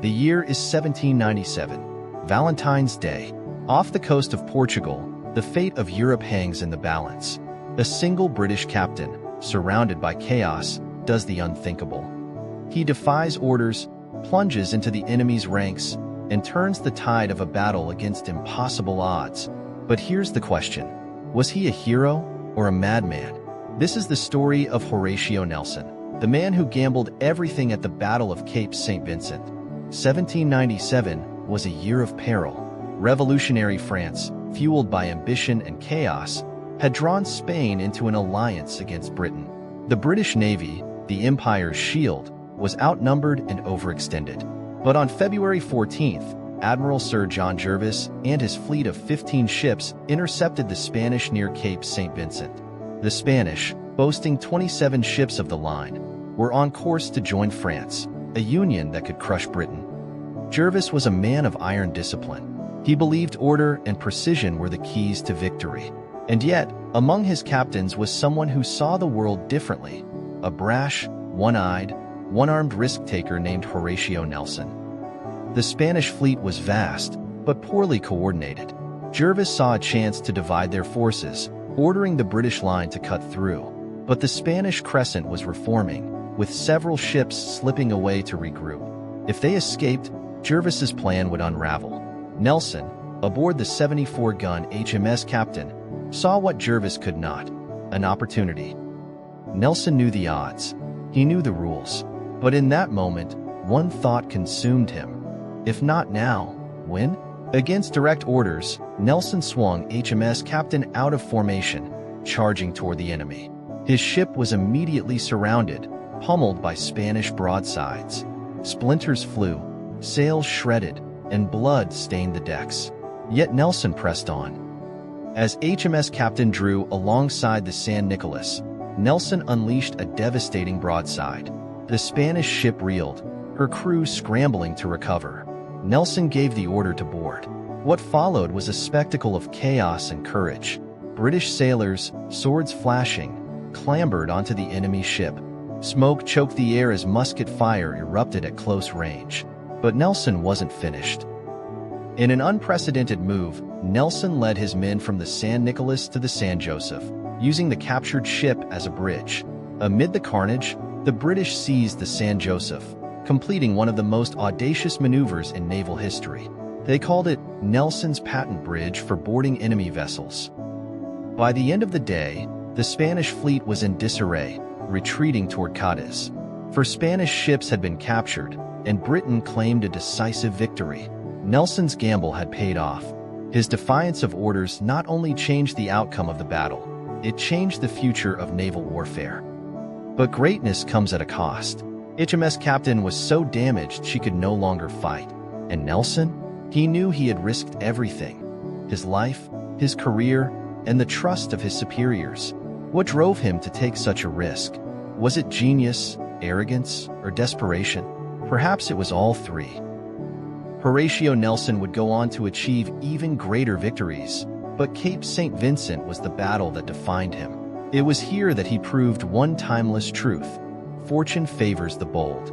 The year is 1797, Valentine's Day. Off the coast of Portugal, the fate of Europe hangs in the balance. A single British captain, surrounded by chaos, does the unthinkable. He defies orders, plunges into the enemy's ranks, and turns the tide of a battle against impossible odds. But here's the question: was he a hero or a madman? This is the story of Horatio Nelson, the man who gambled everything at the Battle of Cape St. Vincent. 1797 was a year of peril. Revolutionary France, fueled by ambition and chaos, had drawn Spain into an alliance against Britain. The British Navy, the Empire's shield, was outnumbered and overextended. But on February 14th, Admiral Sir John Jervis and his fleet of 15 ships intercepted the Spanish near Cape St. Vincent. The Spanish, boasting 27 ships of the line, were on course to join France, a union that could crush Britain. Jervis was a man of iron discipline. He believed order and precision were the keys to victory. And yet, among his captains was someone who saw the world differently, a brash, one-eyed, one-armed risk-taker named Horatio Nelson. The Spanish fleet was vast, but poorly coordinated. Jervis saw a chance to divide their forces, ordering the British line to cut through. But the Spanish crescent was reforming, with several ships slipping away to regroup. If they escaped, Jervis's plan would unravel. Nelson, aboard the 74-gun HMS Captain, saw what Jervis could not: an opportunity. Nelson knew the odds. He knew the rules. But in that moment, one thought consumed him. If not now, when? Against direct orders, Nelson swung HMS Captain out of formation, charging toward the enemy. His ship was immediately surrounded, pummeled by Spanish broadsides. Splinters flew, sails shredded, and blood stained the decks. Yet Nelson pressed on. As HMS Captain drew alongside the San Nicolas, Nelson unleashed a devastating broadside. The Spanish ship reeled, her crew scrambling to recover. Nelson gave the order to board. What followed was a spectacle of chaos and courage. British sailors, swords flashing, clambered onto the enemy ship. Smoke choked the air as musket fire erupted at close range. But Nelson wasn't finished. In an unprecedented move, Nelson led his men from the San Nicolas to the San Joseph, using the captured ship as a bridge. Amid the carnage, the British seized the San Joseph, completing one of the most audacious maneuvers in naval history. They called it Nelson's patent bridge for boarding enemy vessels. By the end of the day, the Spanish fleet was in disarray, retreating toward Cadiz. For Spanish ships had been captured, and Britain claimed a decisive victory. Nelson's gamble had paid off. His defiance of orders not only changed the outcome of the battle, it changed the future of naval warfare. But greatness comes at a cost. HMS Captain was so damaged she could no longer fight. And Nelson? He knew he had risked everything: his life, his career, and the trust of his superiors. What drove him to take such a risk? Was it genius, arrogance, or desperation? Perhaps it was all three. Horatio Nelson would go on to achieve even greater victories, but Cape St. Vincent was the battle that defined him. It was here that he proved one timeless truth: fortune favors the bold.